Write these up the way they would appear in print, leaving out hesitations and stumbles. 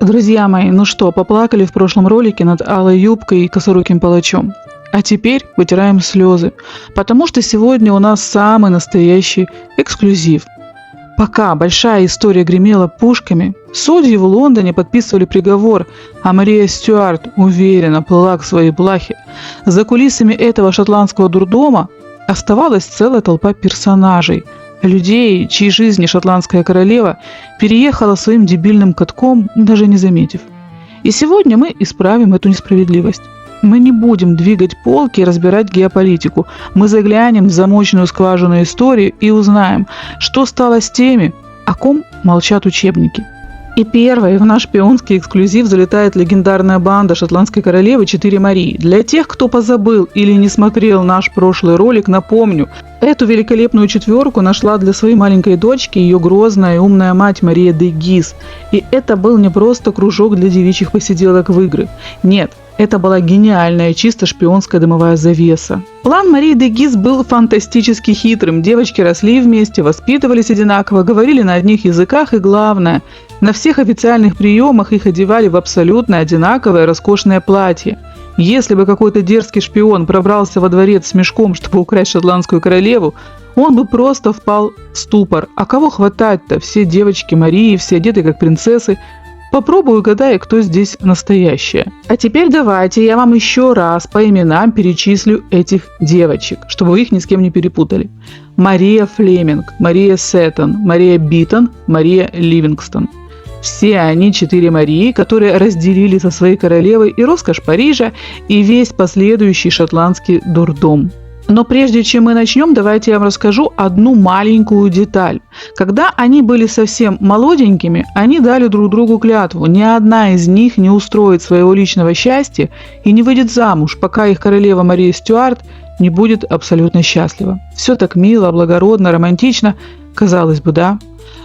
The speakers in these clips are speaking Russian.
Друзья мои, ну что, поплакали в прошлом ролике над алой юбкой и косоруким палачом? А теперь вытираем слезы, потому что сегодня у нас самый настоящий эксклюзив. Пока большая история гремела пушками, судьи в Лондоне подписывали приговор, а Мария Стюарт уверенно плыла к своей плахе. За кулисами этого шотландского дурдома оставалась целая толпа персонажей, людей, чьи жизни шотландская королева переехала своим дебильным катком, даже не заметив. И сегодня мы исправим эту несправедливость. Мы не будем двигать полки и разбирать геополитику. Мы заглянем в замочную скважину истории и узнаем, что стало с теми, о ком молчат учебники. И первой в наш шпионский эксклюзив залетает легендарная банда шотландской королевы 4 Марии. Для тех, кто позабыл или не смотрел наш прошлый ролик, напомню, эту великолепную четверку нашла для своей маленькой дочки ее грозная и умная мать Мария де Гиз. И это был не просто кружок для девичьих посиделок в игры. Нет, это была гениальная, чисто шпионская дымовая завеса. План Марии де Гиз был фантастически хитрым. Девочки росли вместе, воспитывались одинаково, говорили на одних языках и, главное, на всех официальных приемах их одевали в абсолютно одинаковое роскошное платье. Если бы какой-то дерзкий шпион пробрался во дворец с мешком, чтобы украсть шотландскую королеву, он бы просто впал в ступор. А кого хватать-то? Все девочки Марии, все одеты как принцессы. Попробую угадай, кто здесь настоящая. А теперь давайте я вам еще раз по именам перечислю этих девочек, чтобы вы их ни с кем не перепутали. Мария Флеминг, Мария Сеттон, Мария Биттон, Мария Ливингстон. Все они 4 Марии, которые разделили со своей королевой и роскошь Парижа, и весь последующий шотландский дурдом. Но прежде чем мы начнем, давайте я вам расскажу одну маленькую деталь. Когда они были совсем молоденькими, они дали друг другу клятву. Ни одна из них не устроит своего личного счастья и не выйдет замуж, пока их королева Мария Стюарт не будет абсолютно счастлива. Все так мило, благородно, романтично, казалось бы, да?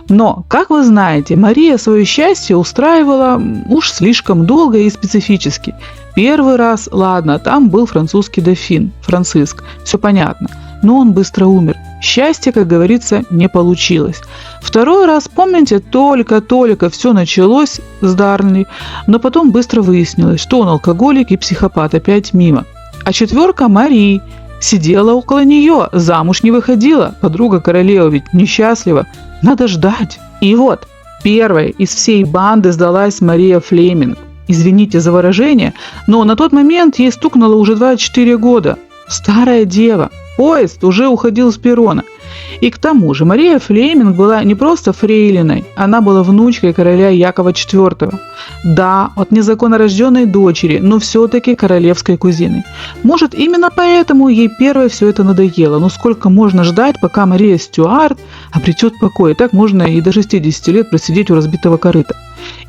Но, как вы знаете, Мария свое счастье устраивала уж слишком долго и специфически. Первый раз, ладно, там был французский дофин, Франциск, все понятно, но он быстро умер. Счастье, как говорится, не получилось. Второй раз, помните, только-только все началось с Дарнли, но потом быстро выяснилось, что он алкоголик и психопат, опять мимо. А 4 Марии сидела около нее, замуж не выходила, подруга королевы ведь несчастлива, надо ждать. И вот, первой из всей банды сдалась Мария Флеминг. Извините за выражение, но на тот момент ей стукнуло уже 24 года. Старая дева. Поезд уже уходил с перрона. И к тому же Мария Флеминг была не просто фрейлиной, она была внучкой короля Якова IV. Да, от незаконнорожденной дочери, но все-таки королевской кузиной. Может, именно поэтому ей первой все это надоело. Но сколько можно ждать, пока Мария Стюарт обретет покой? Так можно и до 60 лет просидеть у разбитого корыта.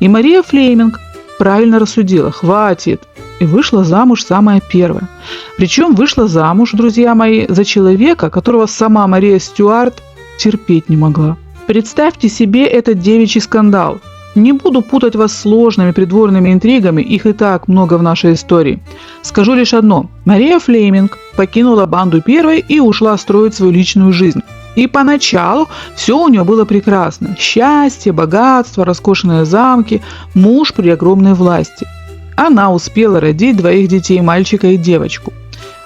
И Мария Флеминг правильно рассудила, хватит, и вышла замуж самая первая. Причем вышла замуж, друзья мои, за человека, которого сама Мария Стюарт терпеть не могла. Представьте себе этот девичий скандал. Не буду путать вас с сложными придворными интригами, их и так много в нашей истории. Скажу лишь одно. Мария Флеминг покинула банду первой и ушла строить свою личную жизнь. И поначалу все у нее было прекрасно. Счастье, богатство, роскошные замки, муж при огромной власти. Она успела родить 2 детей, мальчика и девочку.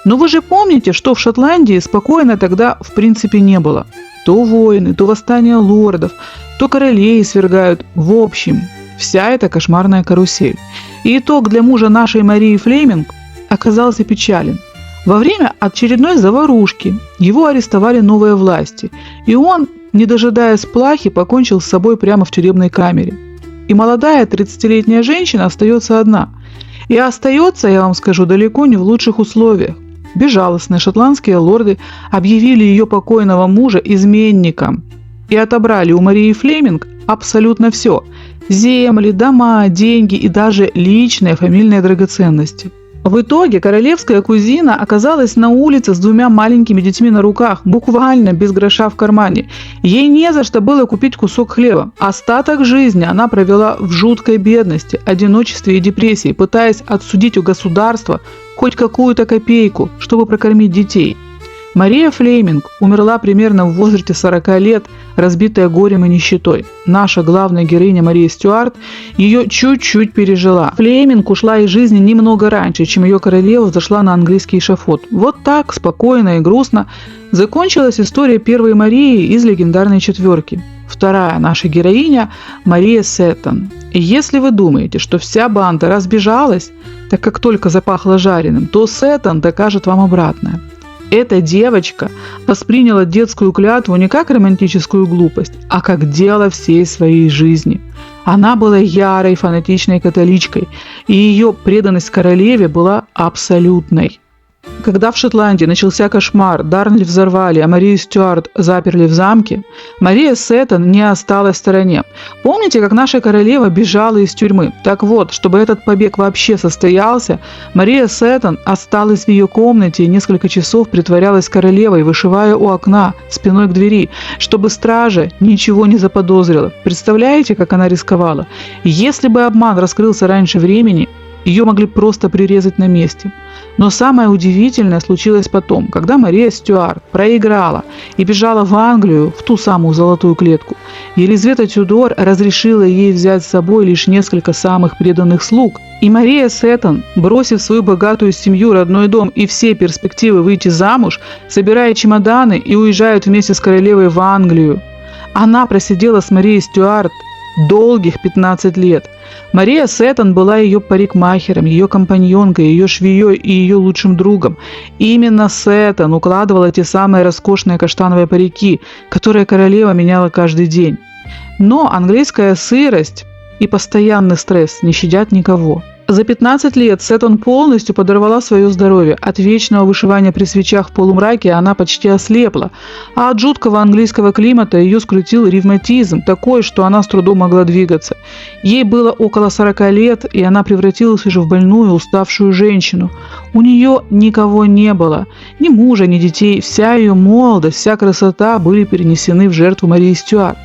Но вы же помните, что в Шотландии спокойно тогда в принципе не было. То войны, то восстания лордов, то королей свергают. В общем, вся эта кошмарная карусель. И итог для мужа нашей Марии Флеминг оказался печален. Во время очередной заварушки его арестовали новые власти, и он, не дожидаясь плахи, покончил с собой прямо в тюремной камере. И молодая 30-летняя женщина остается одна. И остается, я вам скажу, далеко не в лучших условиях. Безжалостные шотландские лорды объявили ее покойного мужа изменником и отобрали у Марии Флеминг абсолютно все – земли, дома, деньги и даже личные фамильные драгоценности. В итоге королевская кузина оказалась на улице с 2 маленькими детьми на руках, буквально без гроша в кармане. Ей не за что было купить кусок хлеба. Остаток жизни она провела в жуткой бедности, одиночестве и депрессии, пытаясь отсудить у государства хоть какую-то копейку, чтобы прокормить детей. Мария Флеминг умерла примерно в возрасте 40 лет, разбитая горем и нищетой. Наша главная героиня Мария Стюарт ее чуть-чуть пережила. Флеминг ушла из жизни немного раньше, чем ее королева взошла на английский эшафот. Вот так, спокойно и грустно, закончилась история первой Марии из легендарной четверки. Вторая наша героиня – Мария Сеттон. И если вы думаете, что вся банда разбежалась, так как только запахло жареным, то Сеттон докажет вам обратное. Эта девочка восприняла детскую клятву не как романтическую глупость, а как дело всей своей жизни. Она была ярой фанатичной католичкой, и ее преданность королеве была абсолютной. Когда в Шотландии начался кошмар, Дарнли взорвали, а Марию Стюарт заперли в замке, Мария Сеттон не осталась в стороне. Помните, как наша королева бежала из тюрьмы? Так вот, чтобы этот побег вообще состоялся, Мария Сеттон осталась в ее комнате и несколько часов притворялась королевой, вышивая у окна, спиной к двери, чтобы стража ничего не заподозрила. Представляете, как она рисковала? Если бы обман раскрылся раньше времени, ее могли просто прирезать на месте. Но самое удивительное случилось потом, когда Мария Стюарт проиграла и бежала в Англию, в ту самую золотую клетку. Елизавета Тюдор разрешила ей взять с собой лишь несколько самых преданных слуг. И Мария Сеттон, бросив свою богатую семью, родной дом и все перспективы выйти замуж, собирает чемоданы и уезжает вместе с королевой в Англию. Она просидела с Марией Стюарт долгих 15 лет. Мария Сеттон была ее парикмахером, ее компаньонкой, ее швеей и ее лучшим другом. И именно Сеттон укладывала те самые роскошные каштановые парики, которые королева меняла каждый день. Но английская сырость и постоянный стресс не щадят никого. За 15 лет Сеттон полностью подорвала свое здоровье. От вечного вышивания при свечах в полумраке она почти ослепла, а от жуткого английского климата ее скрутил ревматизм, такой, что она с трудом могла двигаться. Ей было около 40 лет, и она превратилась уже в больную, уставшую женщину. У нее никого не было, ни мужа, ни детей. Вся ее молодость, вся красота были перенесены в жертву Марии Стюарт.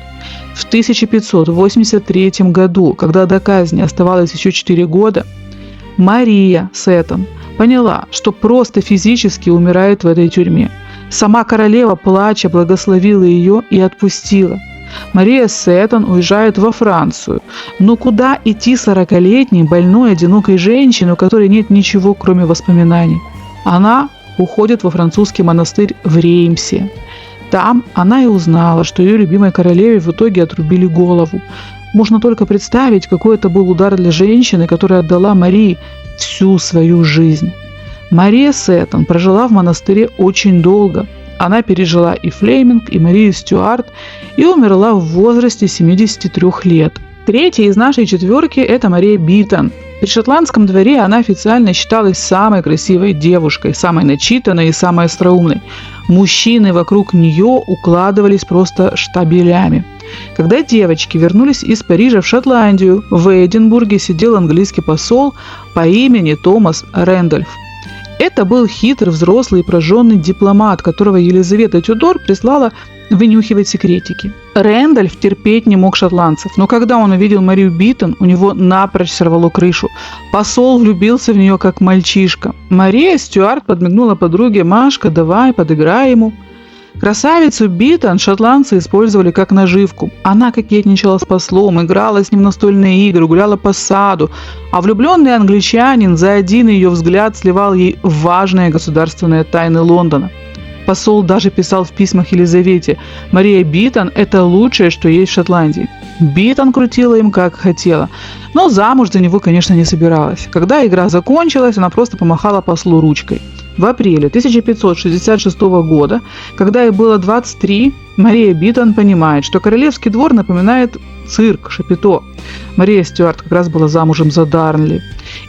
В 1583 году, когда до казни оставалось еще 4 года, Мария Сеттон поняла, что просто физически умирает в этой тюрьме. Сама королева, плача, благословила ее и отпустила. Мария Сеттон уезжает во Францию. Но куда идти 40-летней, больной, одинокой женщине, у которой нет ничего, кроме воспоминаний? Она уходит во французский монастырь в Реймсе. Там она и узнала, что ее любимой королеве в итоге отрубили голову. Можно только представить, какой это был удар для женщины, которая отдала Марии всю свою жизнь. Мария Сеттон прожила в монастыре очень долго. Она пережила и Флеминг, и Марию Стюарт, и умерла в возрасте 73 лет. Третья из нашей четверки – это Мария Биттон. При шотландском дворе она официально считалась самой красивой девушкой, самой начитанной и самой остроумной. Мужчины вокруг нее укладывались просто штабелями. Когда девочки вернулись из Парижа в Шотландию, в Эдинбурге сидел английский посол по имени Томас Рэндольф. Это был хитрый, взрослый и прожженный дипломат, которого Елизавета Тюдор прислала вынюхивать секретики. Рэндольф терпеть не мог шотландцев, но когда он увидел Марию Биттон, у него напрочь сорвало крышу. Посол влюбился в нее как мальчишка. Мария Стюарт подмигнула подруге: «Машка, давай, подыграй ему». Красавицу Биттон шотландцы использовали как наживку. Она кокетничала с послом, играла с ним в настольные игры, гуляла по саду, а влюбленный англичанин за один ее взгляд сливал ей важные государственные тайны Лондона. Посол даже писал в письмах Елизавете: «Мария Биттон – это лучшее, что есть в Шотландии». Биттон крутила им как хотела, но замуж за него, конечно, не собиралась. Когда игра закончилась, она просто помахала послу ручкой. В апреле 1566 года, когда ей было 23, Мария Биттон понимает, что королевский двор напоминает цирк, шапито. Мария Стюарт как раз была замужем за Дарнли.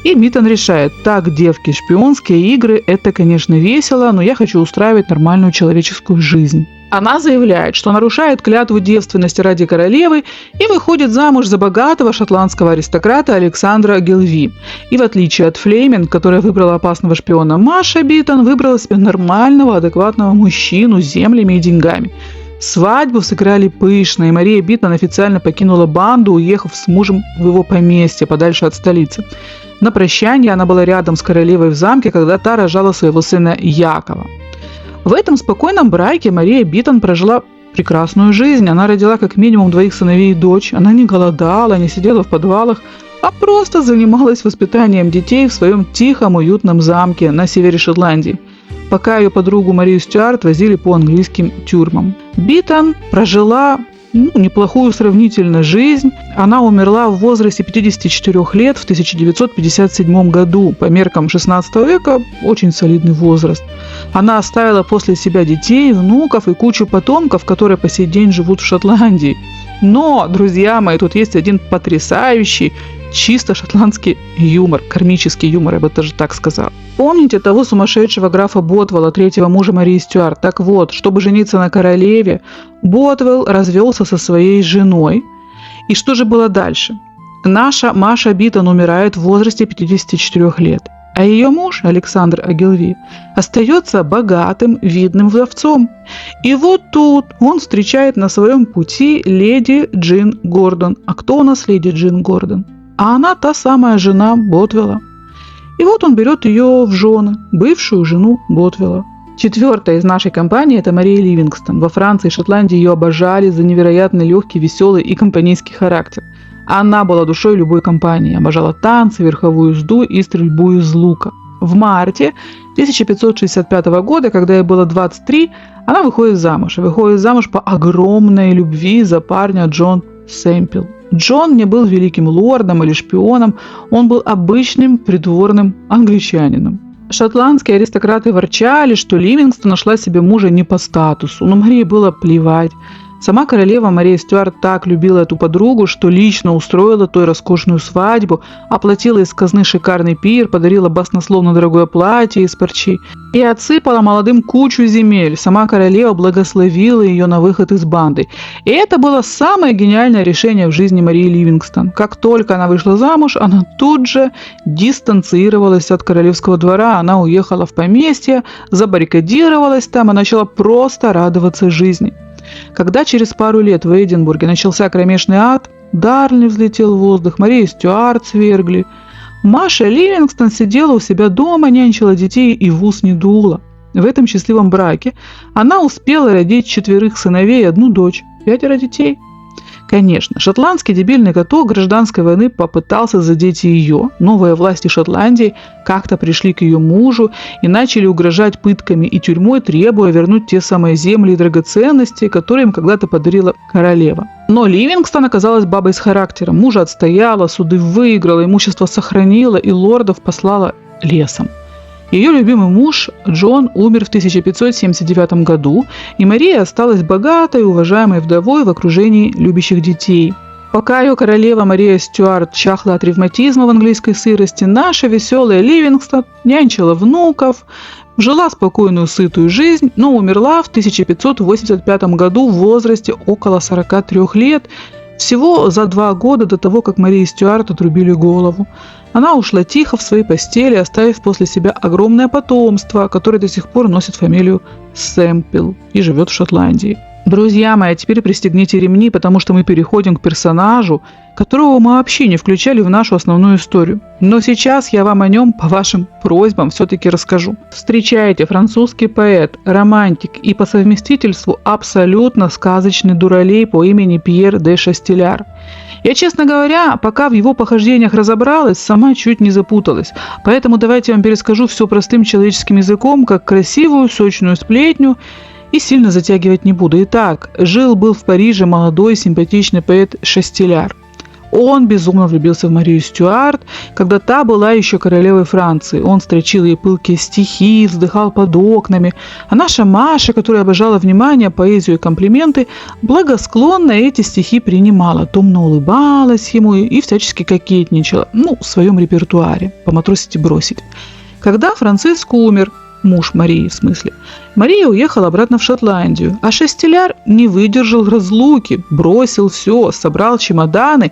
И Биттон решает: так, девки, шпионские игры – это, конечно, весело, но я хочу устраивать нормальную человеческую жизнь. Она заявляет, что нарушает клятву девственности ради королевы и выходит замуж за богатого шотландского аристократа Александра Гелви. И в отличие от Флеминг, которая выбрала опасного шпиона, Маша Биттон выбрала себе нормального, адекватного мужчину с землями и деньгами. Свадьбу сыграли пышно, и Мария Биттон официально покинула банду, уехав с мужем в его поместье, подальше от столицы. На прощание она была рядом с королевой в замке, когда та рожала своего сына Якова. В этом спокойном браке Мария Биттон прожила прекрасную жизнь. Она родила как минимум 2 сыновей и дочь. Она не голодала, не сидела в подвалах, а просто занималась воспитанием детей в своем тихом, уютном замке на севере Шотландии, пока ее подругу Марию Стюарт возили по английским тюрьмам. Биттон прожила неплохую сравнительно жизнь. Она умерла в возрасте 54 лет в 1957 году. По меркам 16 века очень солидный возраст. Она оставила после себя детей, внуков и кучу потомков, которые по сей день живут в Шотландии. Но, друзья мои, тут есть один потрясающий, чисто шотландский юмор, кармический юмор, я бы даже так сказала. Помните того сумасшедшего графа Ботвелла, третьего мужа Марии Стюарт? Так вот, чтобы жениться на королеве, Ботвелл развелся со своей женой. И что же было дальше? Наша Маша Биттон умирает в возрасте 54 лет, а ее муж, Александр Огилви, остается богатым, видным вдовцом. И вот тут он встречает на своем пути леди Джин Гордон. А кто у нас леди Джин Гордон? А она та самая жена Ботвелла. И вот он берет ее в жены, бывшую жену Ботвелла. 4-я из нашей компании – это Мария Ливингстон. Во Франции и Шотландии ее обожали за невероятно легкий, веселый и компанейский характер. Она была душой любой компании, обожала танцы, верховую езду и стрельбу из лука. В марте 1565 года, когда ей было 23, она выходит замуж. Выходит замуж по огромной любви за парня Джон Сэмпл. Джон не был великим лордом или шпионом, он был обычным придворным англичанином. Шотландские аристократы ворчали, что Ливингстон нашла себе мужа не по статусу, но Марии было плевать. Сама королева Мария Стюарт так любила эту подругу, что лично устроила той роскошную свадьбу, оплатила из казны шикарный пир, подарила баснословно дорогое платье из парчи и отсыпала молодым кучу земель. Сама королева благословила ее на выход из банды. И это было самое гениальное решение в жизни Марии Ливингстон. Как только она вышла замуж, она тут же дистанцировалась от королевского двора. Она уехала в поместье, забаррикадировалась там и начала просто радоваться жизни. Когда через пару лет в Эдинбурге начался кромешный ад, Дарли взлетел в воздух, Марию Стюарт свергли. Маша Ливингстон сидела у себя дома, нянчила детей и в ус не дула. В этом счастливом браке она успела родить 4 сыновей и 1 дочь, 5 детей. Конечно, шотландский дебильный каток гражданской войны попытался задеть ее. Новые власти Шотландии как-то пришли к ее мужу и начали угрожать пытками и тюрьмой, требуя вернуть те самые земли и драгоценности, которые им когда-то подарила королева. Но Ливингстон оказалась бабой с характером. Мужа отстояла, суды выиграла, имущество сохранила и лордов послала лесом. Ее любимый муж Джон умер в 1579 году, и Мария осталась богатой и уважаемой вдовой в окружении любящих детей. Пока ее королева Мария Стюарт чахла от ревматизма в английской сырости, наша веселая Ливингстон нянчила внуков, жила спокойную сытую жизнь, но умерла в 1585 году в возрасте около 43 лет, всего за 2 года до того, как Марии Стюарт отрубили голову. Она ушла тихо в своей постели, оставив после себя огромное потомство, которое до сих пор носит фамилию Сэмпл и живет в Шотландии. Друзья мои, а теперь пристегните ремни, потому что мы переходим к персонажу, которого мы вообще не включали в нашу основную историю. Но сейчас я вам о нем по вашим просьбам все-таки расскажу. Встречайте, французский поэт, романтик и по совместительству абсолютно сказочный дуралей по имени Пьер де Шастиляр. Я, честно говоря, пока в его похождениях разобралась, сама чуть не запуталась. Поэтому давайте я вам перескажу все простым человеческим языком, как красивую, сочную сплетню, и сильно затягивать не буду. Итак, жил-был в Париже молодой симпатичный поэт Шастиляр. Он безумно влюбился в Марию Стюарт, когда та была еще королевой Франции. Он строчил ей пылкие стихи, вздыхал под окнами. А наша Маша, которая обожала внимание, поэзию и комплименты, благосклонно эти стихи принимала, томно улыбалась ему и всячески кокетничала, в своем репертуаре, поматросить и бросить. Когда Франциск умер, муж Марии в смысле, Мария уехала обратно в Шотландию, а Шастиляр не выдержал разлуки, бросил все, собрал чемоданы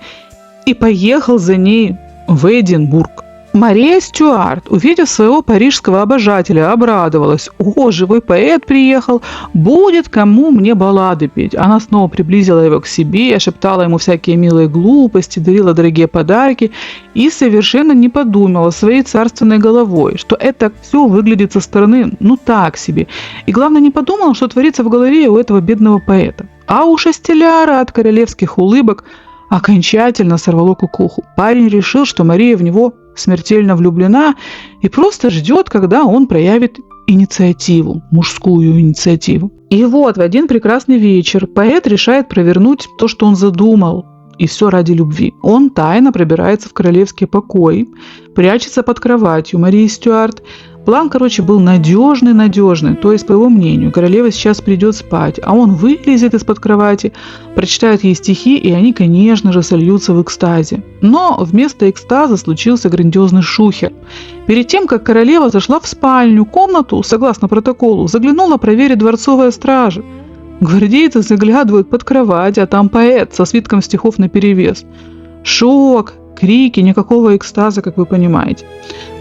и поехал за ней в Эдинбург. Мария Стюарт, увидев своего парижского обожателя, обрадовалась. «О, живой поэт приехал, будет кому мне баллады петь». Она снова приблизила его к себе, шептала ему всякие милые глупости, дарила дорогие подарки и совершенно не подумала своей царственной головой, что это все выглядит со стороны так себе. И главное, не подумала, что творится в голове у этого бедного поэта. А у Шастеляра от королевских улыбок окончательно сорвало кукуху. Парень решил, что Мария в него смертельно влюблена и просто ждет, когда он проявит инициативу, мужскую инициативу. И вот в один прекрасный вечер поэт решает провернуть то, что он задумал. И все ради любви. Он тайно пробирается в королевский покой, прячется под кроватью Марии Стюарт. План, был надежный, то есть, по его мнению, королева сейчас придет спать, а он вылезет из-под кровати, прочитает ей стихи, и они, конечно же, сольются в экстазе. Но вместо экстаза случился грандиозный шухер. Перед тем, как королева зашла в спальню, комнату, согласно протоколу, заглянула проверить дворцовая стража. Гвардейцы заглядывают под кровать, а там поэт со свитком стихов наперевес. Шок, крики, никакого экстаза, как вы понимаете.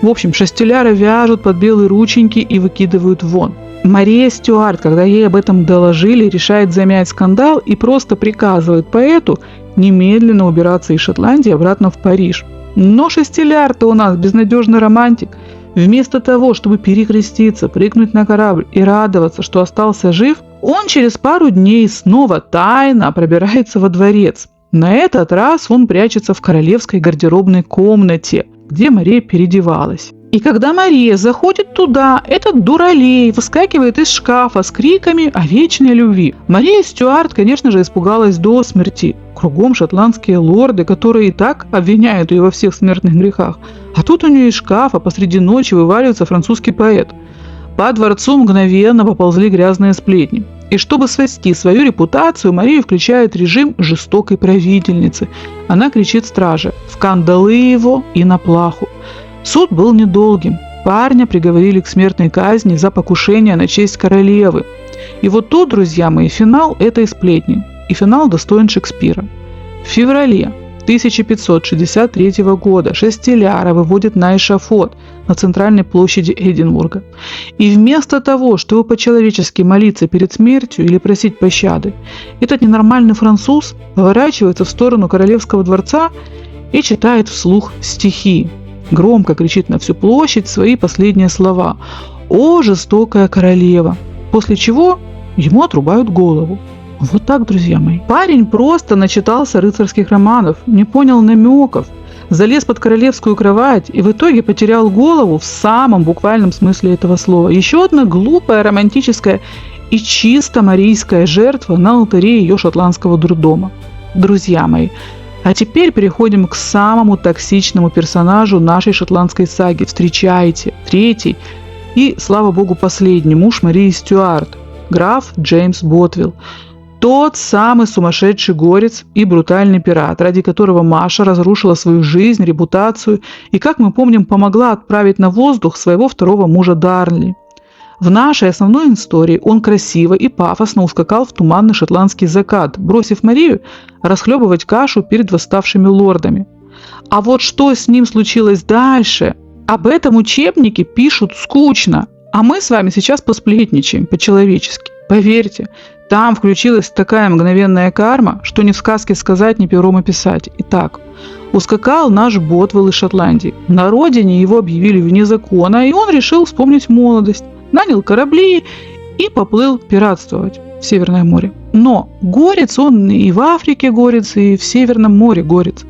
В общем, Шастеляра вяжут под белые рученьки и выкидывают вон. Мария Стюарт, когда ей об этом доложили, решает замять скандал и просто приказывает поэту немедленно убираться из Шотландии обратно в Париж. Но Шастеляр-то у нас безнадежный романтик. Вместо того, чтобы перекреститься, прыгнуть на корабль и радоваться, что остался жив, он через пару дней снова тайно пробирается во дворец. На этот раз он прячется в королевской гардеробной комнате, где Мария переодевалась. И когда Мария заходит туда, этот дуралей выскакивает из шкафа с криками о вечной любви. Мария Стюарт, конечно же, испугалась до смерти. Кругом шотландские лорды, которые и так обвиняют ее во всех смертных грехах. А тут у нее из шкафа посреди ночи вываливается французский поэт. По дворцу мгновенно поползли грязные сплетни. И чтобы спасти свою репутацию, Мария включает режим жестокой правительницы. Она кричит страже: «В кандалы его и на плаху». Суд был недолгим. Парня приговорили к смертной казни за покушение на честь королевы. И вот тут, друзья мои, финал этой сплетни. И финал достоин Шекспира. В феврале 1563 года Шастеляра выводит на эшафот на центральной площади Эдинбурга. И вместо того, чтобы по-человечески молиться перед смертью или просить пощады, этот ненормальный француз поворачивается в сторону королевского дворца и читает вслух стихи. Громко кричит на всю площадь свои последние слова: «О, жестокая королева!», после чего ему отрубают голову. Вот так, друзья мои. Парень просто начитался рыцарских романов, не понял намеков, залез под королевскую кровать и в итоге потерял голову в самом буквальном смысле этого слова. Еще одна глупая, романтическая и чисто марийская жертва на алтаре ее шотландского дурдома. Друзья мои, а теперь переходим к самому токсичному персонажу нашей шотландской саги. Встречайте, третий и, слава богу, последний муж Марии Стюарт, граф Джеймс Ботвилл. Тот самый сумасшедший горец и брутальный пират, ради которого Маша разрушила свою жизнь, репутацию и, как мы помним, помогла отправить на воздух своего второго мужа Дарнли. В нашей основной истории он красиво и пафосно ускакал в туманный шотландский закат, бросив Марию расхлебывать кашу перед восставшими лордами. А вот что с ним случилось дальше, об этом учебники пишут скучно, а мы с вами сейчас посплетничаем по-человечески. Поверьте, там включилась такая мгновенная карма, что ни в сказке сказать, ни пером описать. Итак, ускакал наш Ботвилл из Шотландии. На родине его объявили вне закона, и он решил вспомнить молодость. Нанял корабли и поплыл пиратствовать в Северное море. Но горец он и в Африке горец, и в Северном море горец.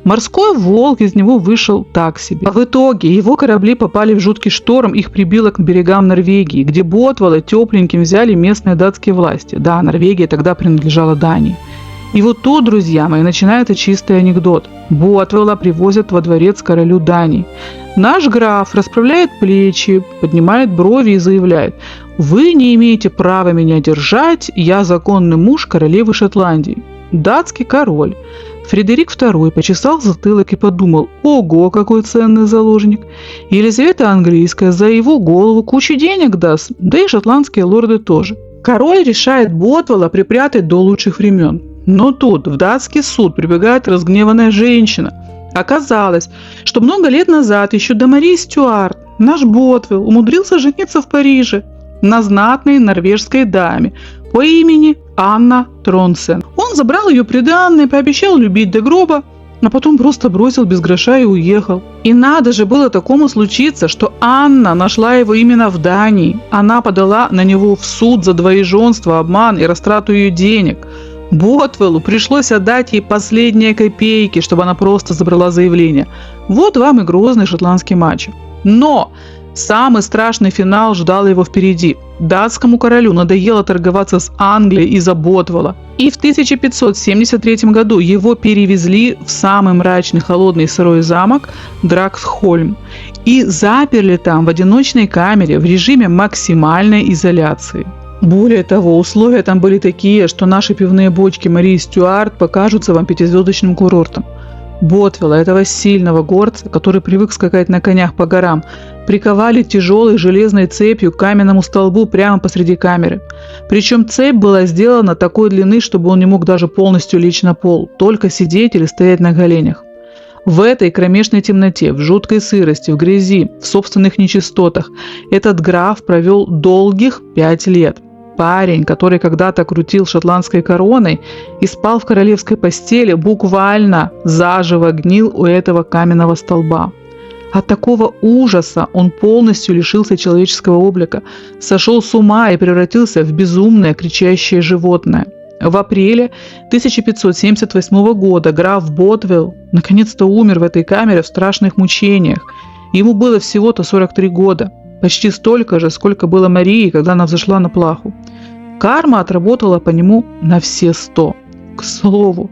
Морской волк из него вышел так себе. А в итоге его корабли попали в жуткий шторм, их прибило к берегам Норвегии, где Ботвилла тепленьким взяли местные датские власти. Да, Норвегия тогда принадлежала Дании. И вот тут, друзья мои, начинается чистый анекдот. Ботвилла привозят во дворец королю Дании. Наш граф расправляет плечи, поднимает брови и заявляет: «Вы не имеете права меня держать, я законный муж королевы Шотландии». Датский король Фредерик II почесал затылок и подумал: ого, какой ценный заложник. Елизавета Английская за его голову кучу денег даст, да и шотландские лорды тоже. Король решает Ботвилла припрятать до лучших времен. Но тут в датский суд прибегает разгневанная женщина, Оказалось, что много лет назад, еще до Марии Стюарт, наш Ботвелл умудрился жениться в Париже на знатной норвежской даме по имени Анна Тронсен. Он забрал ее приданное, пообещал любить до гроба, а потом просто бросил без гроша и уехал. И надо же было такому случиться, что Анна нашла его именно в Дании. Она подала на него в суд за двоеженство, обман и растрату ее денег. Ботвеллу пришлось отдать ей последние копейки, чтобы она просто забрала заявление. Вот вам и грозный шотландский матч. Но самый страшный финал ждал его впереди. Датскому королю надоело торговаться с Англией из-за Ботвелла. И в 1573 году его перевезли в самый мрачный, холодный и сырой замок Драксхольм и заперли там в одиночной камере в режиме максимальной изоляции. Более того, условия там были такие, что наши пивные бочки Марии Стюарт покажутся вам пятизвездочным курортом. Ботвелла, этого сильного горца, который привык скакать на конях по горам, приковали тяжелой железной цепью к каменному столбу прямо посреди камеры. Причем цепь была сделана такой длины, чтобы он не мог даже полностью лечь на пол, только сидеть или стоять на коленях. В этой кромешной темноте, в жуткой сырости, в грязи, в собственных нечистотах этот граф провел долгих 5 лет. Парень, который когда-то крутил шотландской короной и спал в королевской постели, буквально заживо гнил у этого каменного столба. От такого ужаса он полностью лишился человеческого облика, сошел с ума и превратился в безумное кричащее животное. В апреле 1578 года граф Ботвелл наконец-то умер в этой камере в страшных мучениях. Ему было всего-то 43 года. Почти столько же, сколько было Марии, когда она взошла на плаху. Карма отработала по нему на все 100. К слову,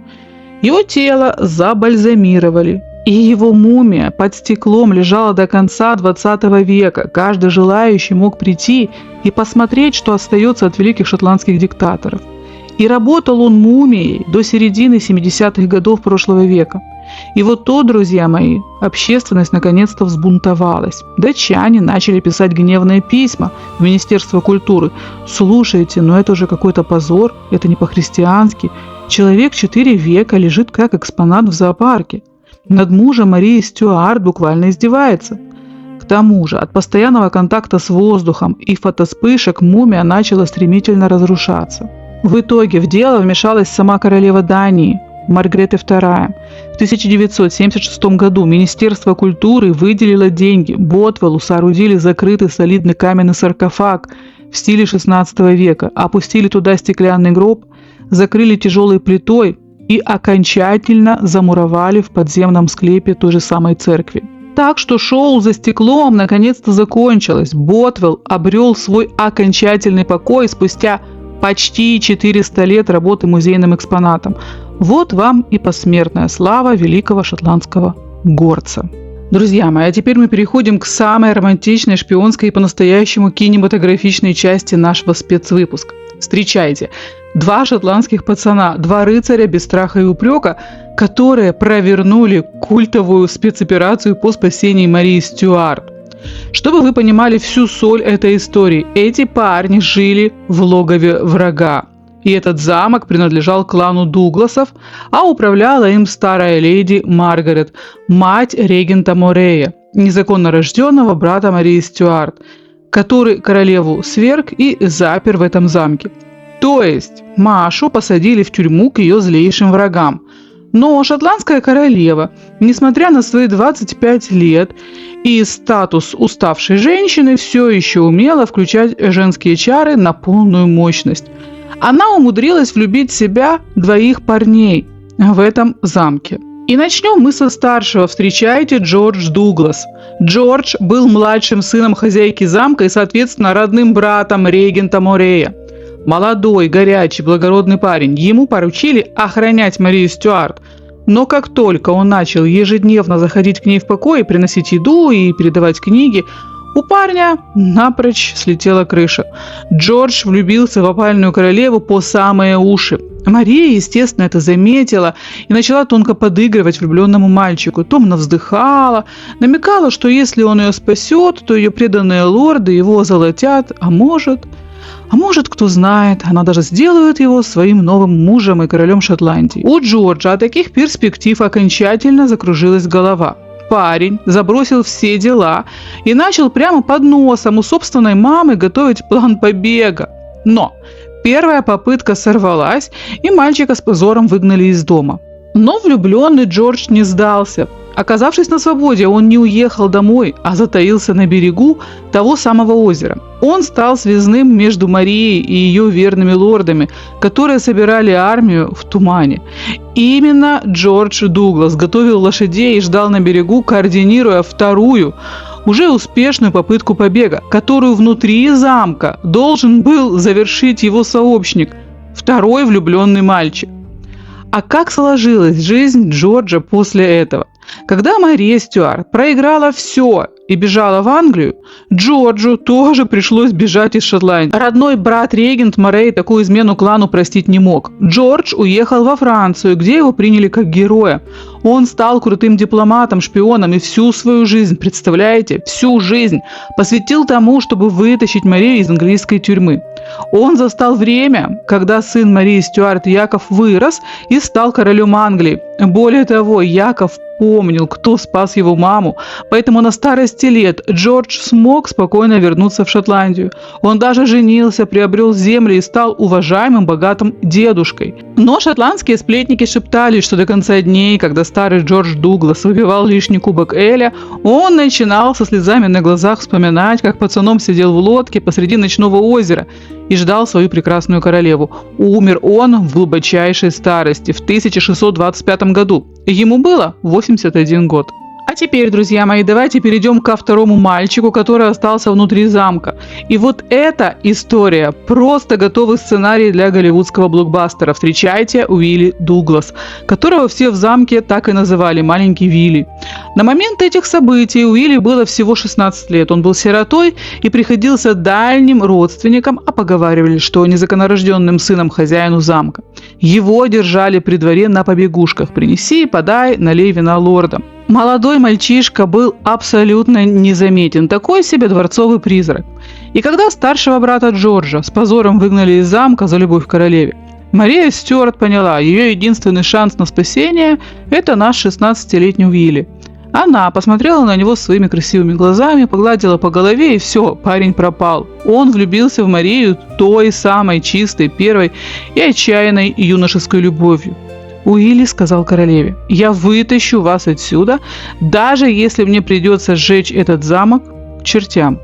его тело забальзамировали, и его мумия под стеклом лежала до конца 20 века. Каждый желающий мог прийти и посмотреть, что остается от великих шотландских диктаторов. И работал он мумией до середины 70-х годов прошлого века. И вот то, друзья мои, общественность наконец-то взбунтовалась. Датчане начали писать гневные письма в Министерство культуры. Слушайте, но это уже какой-то позор, это не по-христиански. Человек 4 века лежит как экспонат в зоопарке. Над мужем Марии Стюарт буквально издевается. К тому же от постоянного контакта с воздухом и фотоспышек мумия начала стремительно разрушаться. В итоге в дело вмешалась сама королева Дании, Маргрета II. В 1976 году Министерство культуры выделило деньги. Ботвеллу соорудили закрытый солидный каменный саркофаг в стиле XVI века, опустили туда стеклянный гроб, закрыли тяжелой плитой и окончательно замуровали в подземном склепе той же самой церкви. Так что шоу «За стеклом» наконец-то закончилось. Ботвелл обрел свой окончательный покой спустя почти 400 лет работы музейным экспонатом. Вот вам и посмертная слава великого шотландского горца. Друзья мои, а теперь мы переходим к самой романтичной, шпионской и по-настоящему кинематографичной части нашего спецвыпуска. Встречайте! 2 шотландских пацана, 2 рыцаря без страха и упрека, которые провернули культовую спецоперацию по спасению Марии Стюарт. Чтобы вы понимали всю соль этой истории, эти парни жили в логове врага. И этот замок принадлежал клану Дугласов, а управляла им старая леди Маргарет, мать регента Морея, незаконно рожденного брата Марии Стюарт, который королеву сверг и запер в этом замке. То есть Машу посадили в тюрьму к ее злейшим врагам. Но шотландская королева, несмотря на свои 25 лет и статус уставшей женщины, все еще умела включать женские чары на полную мощность. Она умудрилась влюбить в себя 2 парней в этом замке. И начнем мы со старшего. Встречайте, Джордж Дуглас. Джордж был младшим сыном хозяйки замка и, соответственно, родным братом регента Морея. Молодой, горячий, благородный парень. Ему поручили охранять Марию Стюарт. Но как только он начал ежедневно заходить к ней в покой, приносить еду и передавать книги, у парня напрочь слетела крыша. Джордж влюбился в опальную королеву по самые уши. Мария, естественно, это заметила и начала тонко подыгрывать влюбленному мальчику. Томно вздыхала, намекала, что если он ее спасет, то ее преданные лорды его озолотят, а может... А может, кто знает, она даже сделает его своим новым мужем и королем Шотландии. У Джорджа от таких перспектив окончательно закружилась голова. Парень забросил все дела и начал прямо под носом у собственной мамы готовить план побега. Но первая попытка сорвалась, и мальчика с позором выгнали из дома. Но влюбленный Джордж не сдался. Оказавшись на свободе, он не уехал домой, а затаился на берегу того самого озера. Он стал связным между Марией и ее верными лордами, которые собирали армию в тумане. Именно Джордж Дуглас готовил лошадей и ждал на берегу, координируя вторую, уже успешную попытку побега, которую внутри замка должен был завершить его сообщник, второй влюбленный мальчик. А как сложилась жизнь Джорджа после этого? Когда Мария Стюарт проиграла все и бежала в Англию, Джорджу тоже пришлось бежать из Шотландии. Родной брат-регент Морей такую измену клану простить не мог. Джордж уехал во Францию, где его приняли как героя. Он стал крутым дипломатом, шпионом и всю свою жизнь, представляете, всю жизнь посвятил тому, чтобы вытащить Марию из английской тюрьмы. Он застал время, когда сын Марии Стюарт Яков вырос и стал королем Англии. Более того, Яков помнил, кто спас его маму, поэтому на старости лет Джордж смог спокойно вернуться в Шотландию. Он даже женился, приобрел земли и стал уважаемым, богатым дедушкой. Но шотландские сплетники шептали, что до конца дней, когда старый Джордж Дуглас выпивал лишний кубок Эля, он начинал со слезами на глазах вспоминать, как пацаном сидел в лодке посреди ночного озера и ждал свою прекрасную королеву. Умер он в глубочайшей старости в 1625 году. Ему было 81 год. А теперь, друзья мои, давайте перейдем ко второму мальчику, который остался внутри замка. И вот эта история просто готовый сценарий для голливудского блокбастера. Встречайте Уилли Дуглас, которого все в замке так и называли «маленький Вилли». На момент этих событий Уилли было всего 16 лет. Он был сиротой и приходился дальним родственникам, а поговаривали, что незаконнорожденным сыном хозяину замка. Его держали при дворе на побегушках: принеси, подай, налей вина лордам. Молодой мальчишка был абсолютно незаметен, такой себе дворцовый призрак. И когда старшего брата Джорджа с позором выгнали из замка за любовь к королеве, Мария Стюарт поняла, ее единственный шанс на спасение – это наш 16-летний Уилли. Она посмотрела на него своими красивыми глазами, погладила по голове, и все, парень пропал. Он влюбился в Марию той самой чистой, первой и отчаянной юношеской любовью. Уилли сказал королеве: «Я вытащу вас отсюда, даже если мне придется сжечь этот замок к чертям».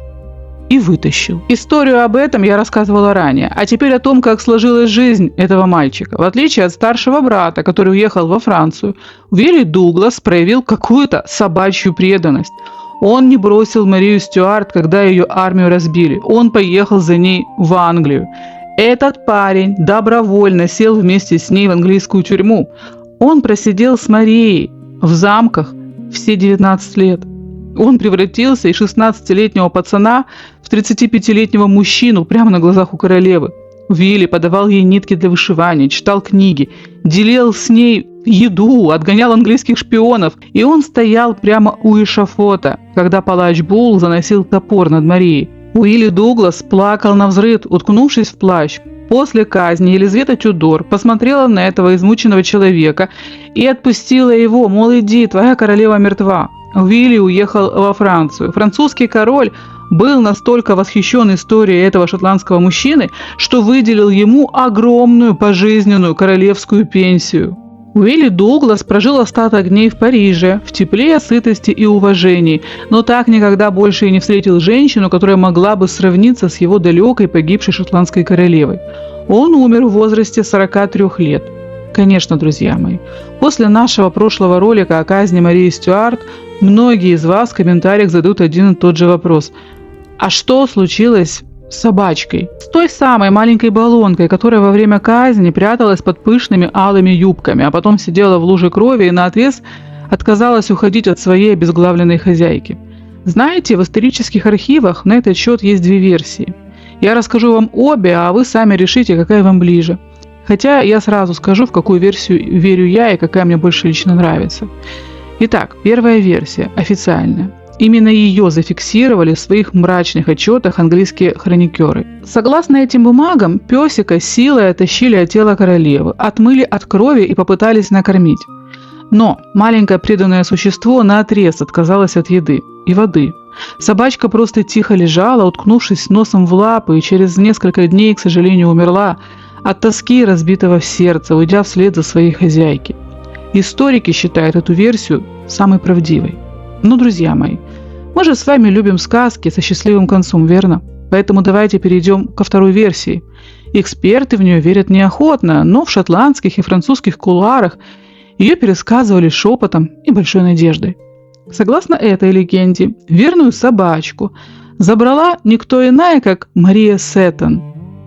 И вытащил. Историю об этом я рассказывала ранее, а теперь о том, как сложилась жизнь этого мальчика. В отличие от старшего брата, который уехал во Францию, Уилли Дуглас проявил какую-то собачью преданность. Он не бросил Марию Стюарт, когда ее армию разбили. Он поехал за ней в Англию. Этот парень добровольно сел вместе с ней в английскую тюрьму. Он просидел с Марией в замках все 19 лет. Он превратился из 16-летнего пацана в 35-летнего мужчину прямо на глазах у королевы. Уилли подавал ей нитки для вышивания, читал книги, делил с ней еду, отгонял английских шпионов. И он стоял прямо у эшафота, когда палач Булл заносил топор над Марией. Уилли Дуглас плакал навзрыд, уткнувшись в плащ. После казни Елизавета Тюдор посмотрела на этого измученного человека и отпустила его, мол, иди, твоя королева мертва. Уилли уехал во Францию. Французский король был настолько восхищен историей этого шотландского мужчины, что выделил ему огромную пожизненную королевскую пенсию. Уилли Дуглас прожил остаток дней в Париже, в тепле, сытости и уважении, но так никогда больше и не встретил женщину, которая могла бы сравниться с его далекой погибшей шотландской королевой. Он умер в возрасте 43 лет. Конечно, друзья мои, после нашего прошлого ролика о казни Марии Стюарт, многие из вас в комментариях задают один и тот же вопрос. А что случилось с собачкой? С той самой маленькой баллонкой, которая во время казни пряталась под пышными алыми юбками, а потом сидела в луже крови и наотрез отказалась уходить от своей обезглавленной хозяйки. Знаете, в исторических архивах на этот счет есть две версии. Я расскажу вам обе, а вы сами решите, какая вам ближе. Хотя я сразу скажу, в какую версию верю я и какая мне больше лично нравится. Итак, первая версия, официальная. Именно ее зафиксировали в своих мрачных отчетах английские хроникеры. Согласно этим бумагам, песика силой оттащили от тела королевы, отмыли от крови и попытались накормить. Но маленькое преданное существо наотрез отказалось от еды и воды. Собачка просто тихо лежала, уткнувшись носом в лапы, и через несколько дней, к сожалению, умерла от тоски и разбитого сердца, уйдя вслед за своей хозяйки. Историки считают эту версию самой правдивой. Но, друзья мои, мы же с вами любим сказки со счастливым концом, верно? Поэтому давайте перейдем ко второй версии. Эксперты в нее верят неохотно, но в шотландских и французских кулуарах ее пересказывали шепотом и большой надеждой. Согласно этой легенде, верную собачку забрала никто иная, как Мария Сеттон,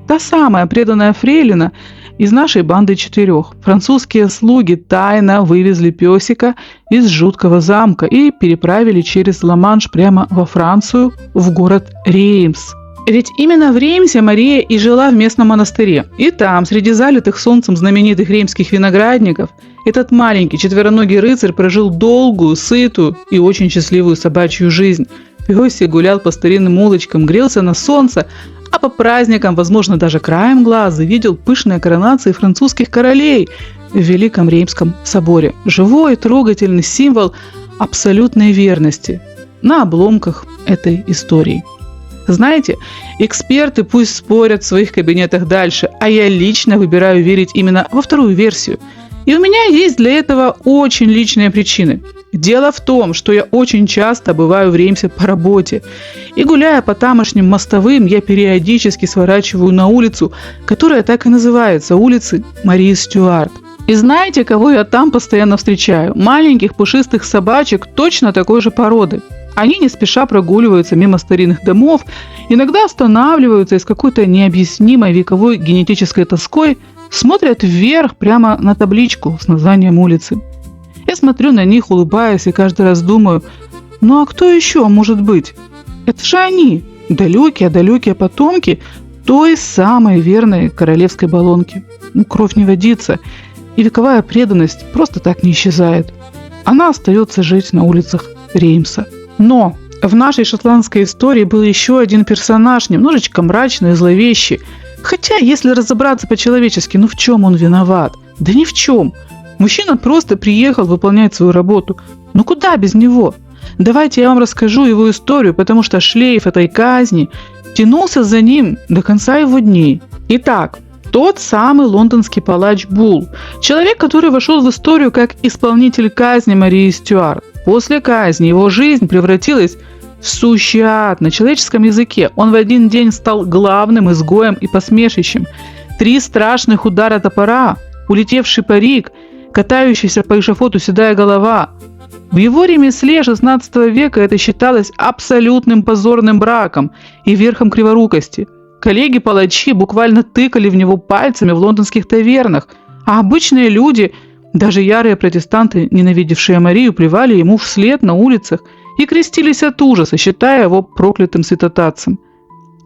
та самая преданная фрейлина из нашей банды 4. Французские слуги тайно вывезли песика из жуткого замка и переправили через Ла-Манш прямо во Францию, в город Реймс. Ведь именно в Реймсе Мария и жила в местном монастыре. И там, среди залитых солнцем знаменитых реймских виноградников, этот маленький четвероногий рыцарь прожил долгую, сытую и очень счастливую собачью жизнь. Песик гулял по старинным улочкам, грелся на солнце, а по праздникам, возможно, даже краем глаза видел пышные коронации французских королей в Великом Реймском соборе. Живой, трогательный символ абсолютной верности на обломках этой истории. Знаете, эксперты пусть спорят в своих кабинетах дальше, а я лично выбираю верить именно во вторую версию. И у меня есть для этого очень личные причины. Дело в том, что я очень часто бываю в Реймсе по работе. И гуляя по тамошним мостовым, я периодически сворачиваю на улицу, которая так и называется – улицы Марии Стюарт. И знаете, кого я там постоянно встречаю? Маленьких пушистых собачек точно такой же породы. Они не спеша прогуливаются мимо старинных домов, иногда останавливаются и с какой-то необъяснимой вековой генетической тоской смотрят вверх прямо на табличку с названием улицы. Я смотрю на них, улыбаясь, и каждый раз думаю, ну а кто еще может быть? Это же они, далекие потомки той самой верной королевской баллонки. Кровь не водится, и вековая преданность просто так не исчезает. Она остается жить на улицах Реймса. Но в нашей шотландской истории был еще один персонаж, немножечко мрачный и зловещий. Хотя, если разобраться по-человечески, в чем он виноват? Да ни в чем. Мужчина просто приехал выполнять свою работу. Куда без него? Давайте я вам расскажу его историю, потому что шлейф этой казни тянулся за ним до конца его дней. Итак, тот самый лондонский палач Булл. Человек, который вошел в историю как исполнитель казни Марии Стюарт. После казни его жизнь превратилась в сущий ад на человеческом языке. Он в один день стал главным изгоем и посмешищем. 3 страшных удара топора, улетевший парик, катающаяся по эшафоту седая голова. В его ремесле XVI века это считалось абсолютным позорным браком и верхом криворукости. Коллеги-палачи буквально тыкали в него пальцами в лондонских тавернах, а обычные люди, даже ярые протестанты, ненавидевшие Марию, плевали ему вслед на улицах и крестились от ужаса, считая его проклятым святотатцем.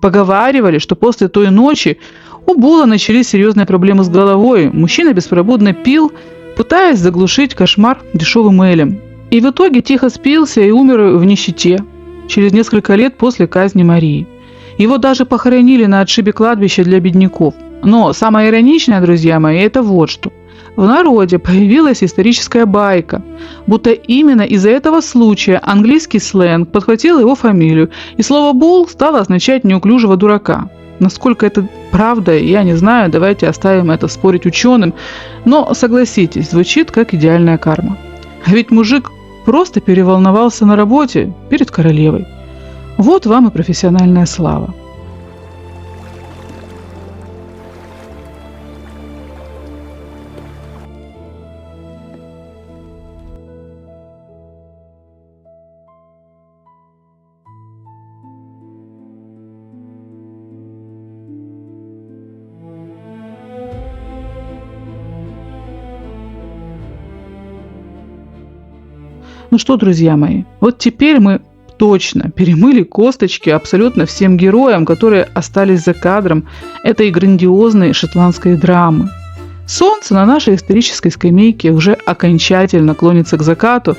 Поговаривали, что после той ночи у Булла начались серьезные проблемы с головой. Мужчина беспробудно пил, пытаясь заглушить кошмар дешевым элем. И в итоге тихо спился и умер в нищете через несколько лет после казни Марии. Его даже похоронили на отшибе кладбища для бедняков. Но самое ироничное, друзья мои, это вот что. В народе появилась историческая байка, будто именно из-за этого случая английский сленг подхватил его фамилию, и слово «булл» стало означать неуклюжего дурака. Насколько это правда, я не знаю, давайте оставим это спорить ученым, но согласитесь, звучит как идеальная карма. А ведь мужик просто переволновался на работе перед королевой. Вот вам и профессиональная слава. Ну что, друзья мои, вот теперь мы точно перемыли косточки абсолютно всем героям, которые остались за кадром этой грандиозной шотландской драмы. Солнце на нашей исторической скамейке уже окончательно клонится к закату,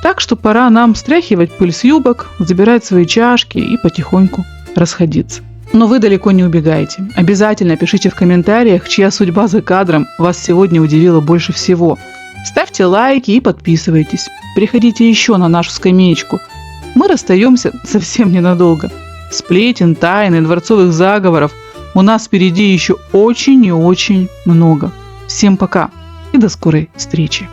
Так что пора нам стряхивать пыль с юбок, забирать свои чашки и потихоньку расходиться. Но вы далеко не убегайте. Обязательно пишите в комментариях, чья судьба за кадром вас сегодня удивила больше всего. Ставьте лайки и подписывайтесь. Приходите еще на нашу скамеечку. Мы расстаемся совсем ненадолго. Сплетен, тайн и дворцовых заговоров у нас впереди еще очень и очень много. Всем пока и до скорой встречи.